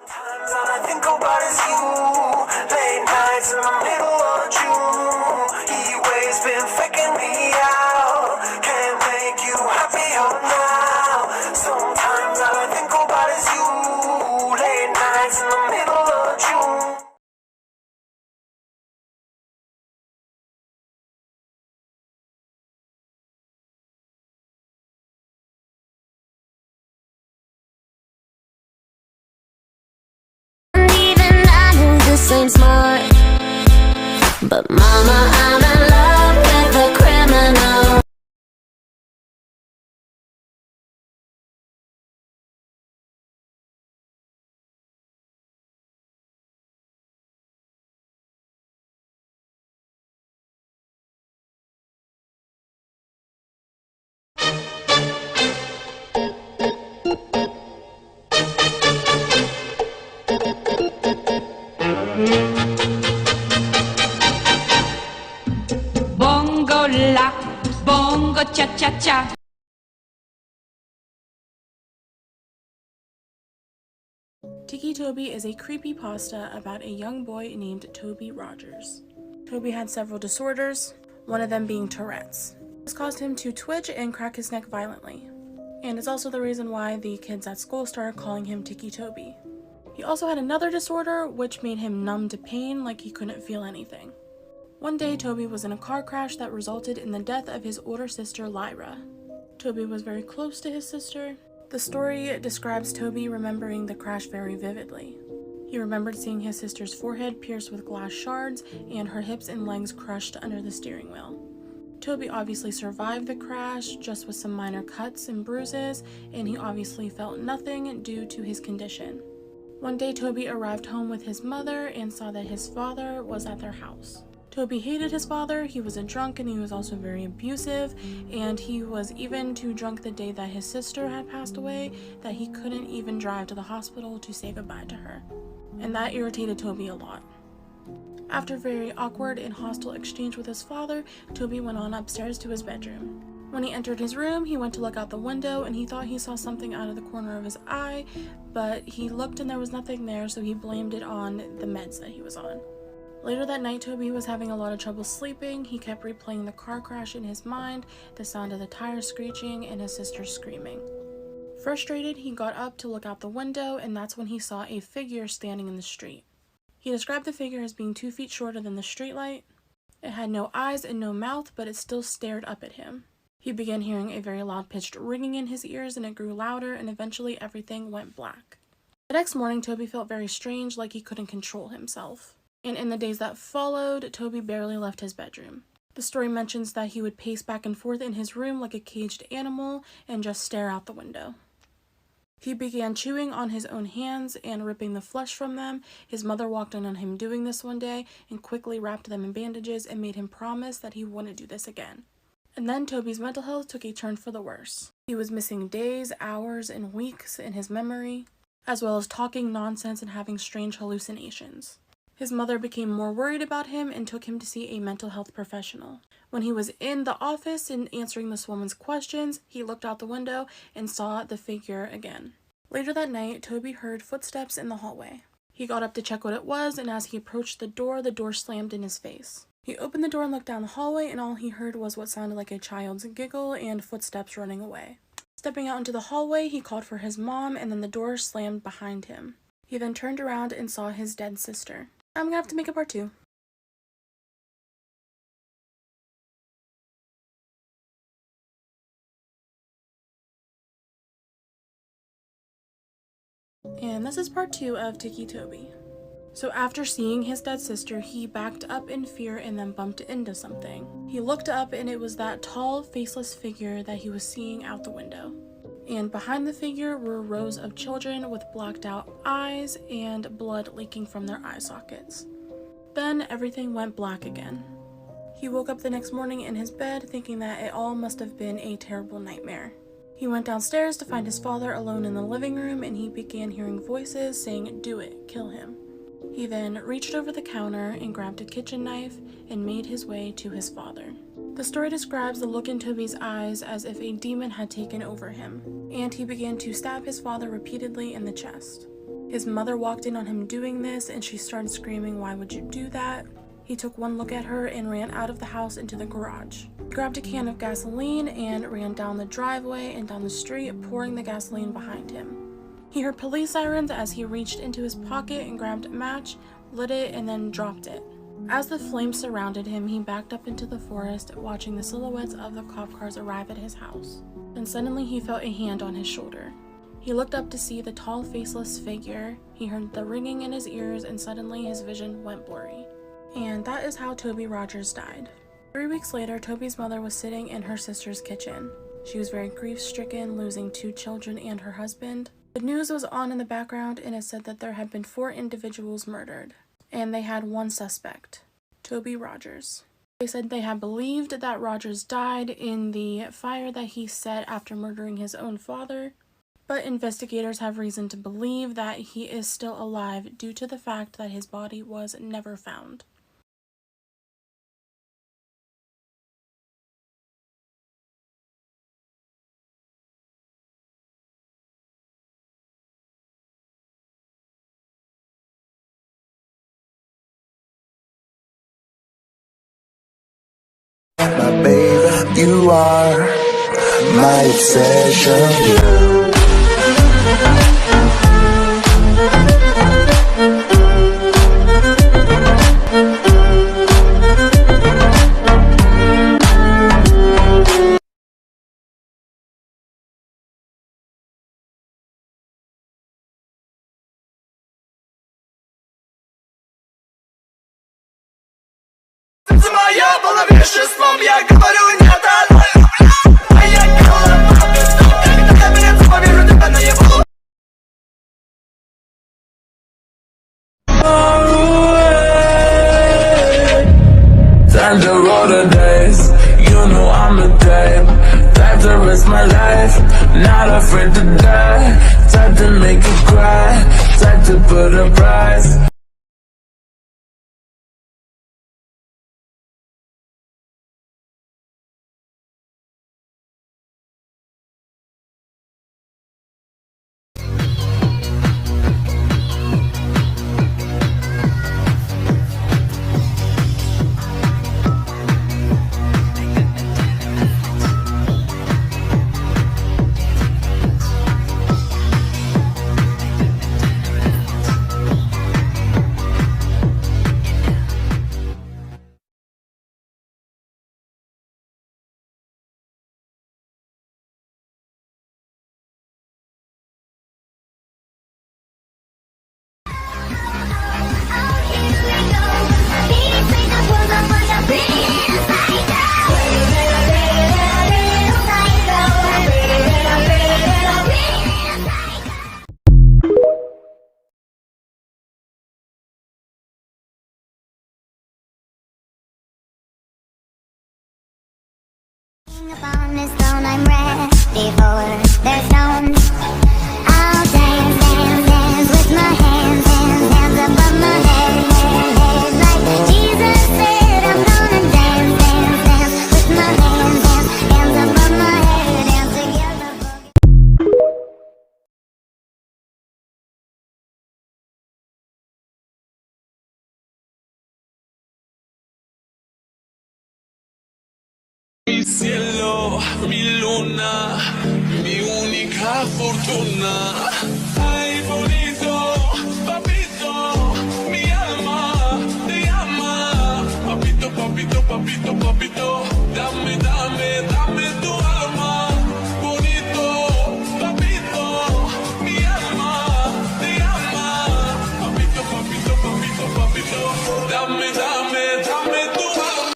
Sometimes all I think about is you. Late nights in the middle of June. He always been faking me out. Can't make you happier now. Sometimes all I think about is you. Late nights in the middle of June. Ain't smart, but mama, I'm in love with a criminal. Bongo la, bongo cha cha cha. Ticcy Toby is a creepypasta about a young boy named Toby Rogers. Toby had several disorders, one of them being Tourette's. This caused him to twitch and crack his neck violently, and it's also the reason why the kids at school started calling him Ticcy Toby. He also had another disorder which made him numb to pain, like he couldn't feel anything. One day, Toby was in a car crash that resulted in the death of his older sister, Lyra. Toby was very close to his sister. The story describes Toby remembering the crash very vividly. He remembered seeing his sister's forehead pierced with glass shards and her hips and legs crushed under the steering wheel. Toby obviously survived the crash, just with some minor cuts and bruises, and he obviously felt nothing due to his condition. One day, Toby arrived home with his mother and saw that his father was at their house. Toby hated his father. He was a drunk and he was also very abusive, and he was even too drunk the day that his sister had passed away that he couldn't even drive to the hospital to say goodbye to her. And that irritated Toby a lot. After a very awkward and hostile exchange with his father, Toby went on upstairs to his bedroom. When he entered his room, he went to look out the window and he thought he saw something out of the corner of his eye, but he looked and there was nothing there, so he blamed it on the meds that he was on. Later that night, Toby was having a lot of trouble sleeping. He kept replaying the car crash in his mind, the sound of the tires screeching, and his sister screaming. Frustrated, he got up to look out the window, and that's when he saw a figure standing in the street. He described the figure as being 2 feet shorter than the streetlight. It had no eyes and no mouth, but it still stared up at him. He began hearing a very loud-pitched ringing in his ears, and it grew louder, and eventually everything went black. The next morning, Toby felt very strange, like he couldn't control himself. And in the days that followed, Toby barely left his bedroom. The story mentions that he would pace back and forth in his room like a caged animal and just stare out the window. He began chewing on his own hands and ripping the flesh from them. His mother walked in on him doing this one day and quickly wrapped them in bandages and made him promise that he wouldn't do this again. And then Toby's mental health took a turn for the worse. He was missing days, hours, and weeks in his memory, as well as talking nonsense and having strange hallucinations. His mother became more worried about him and took him to see a mental health professional. When he was in the office and answering this woman's questions, he looked out the window and saw the figure again. Later that night, Toby heard footsteps in the hallway. He got up to check what it was, and as he approached the door slammed in his face. He opened the door and looked down the hallway, and all he heard was what sounded like a child's giggle and footsteps running away. Stepping out into the hallway, he called for his mom, and then the door slammed behind him. He then turned around and saw his dead sister. I'm gonna have to make a part 2. And this is part 2 of Ticcy Toby. So after seeing his dead sister, he backed up in fear and then bumped into something. He looked up and it was that tall, faceless figure that he was seeing out the window. And behind the figure were rows of children with blacked out eyes and blood leaking from their eye sockets. Then everything went black again. He woke up the next morning in his bed thinking that it all must have been a terrible nightmare. He went downstairs to find his father alone in the living room, and he began hearing voices saying, "Do it, kill him." He then reached over the counter and grabbed a kitchen knife and made his way to his father. The story describes the look in Toby's eyes as if a demon had taken over him, and he began to stab his father repeatedly in the chest. His mother walked in on him doing this and she started screaming, "Why would you do that?" He took one look at her and ran out of the house into the garage. He grabbed a can of gasoline and ran down the driveway and down the street, pouring the gasoline behind him. He heard police sirens as he reached into his pocket and grabbed a match, lit it, and then dropped it. As the flames surrounded him, he backed up into the forest, watching the silhouettes of the cop cars arrive at his house. Then suddenly he felt a hand on his shoulder. He looked up to see the tall, faceless figure. He heard the ringing in his ears, and suddenly his vision went blurry. And that is how Toby Rogers died. 3 weeks later, Toby's mother was sitting in her sister's kitchen. She was very grief-stricken, losing 2 children and her husband. The news was on in the background, and it said that there had been 4 individuals murdered, and they had 1 suspect, Toby Rogers. They said they had believed that Rogers died in the fire that he set after murdering his own father, but investigators have reason to believe that he is still alive due to the fact that his body was never found. My baby, you are my obsession. Моя была веществом, я говорю нет, оно люблю. А я голова без ног, когда я перед собой вижу тебя наяву. Time to roll the dice, you know I'm the type to risk my life, not afraid to die, type to make you cry, type to put a price. Upon this throne, I'm ready for their stones. I'll dance, dance, dance with my hands, hands, hands above my head, head, head. Like Jesus said, I'm gonna dance, dance, dance with my hands, hands, hands above my head, dance together. Mi cielo, mi luna, mi única fortuna. Ay, bonito, papito, mi alma te llama. Papito, papito, papito, papito, dame, dame, dame tu alma. Bonito, papito, mi alma te llama. Papito, papito, papito, papito, dame, dame, dame tu alma.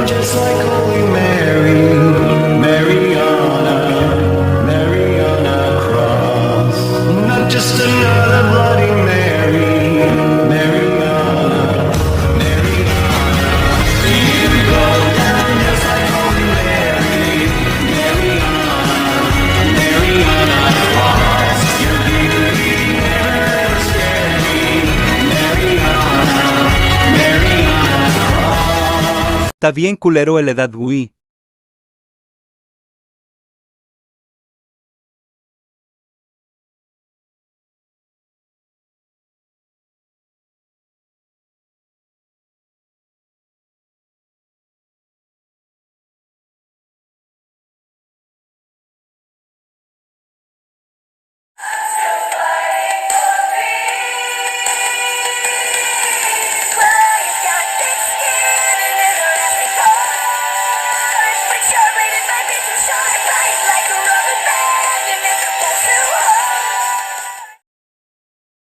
Just like Holy Mary, Mariana Cross. Not just another Bloody Mary, Mariana. You go down just like Holy Mary, Mariana Cross. Your beauty never scared me, Mariana. Está bien culero el edad Wii. But you're rated by bits and sharp, right like a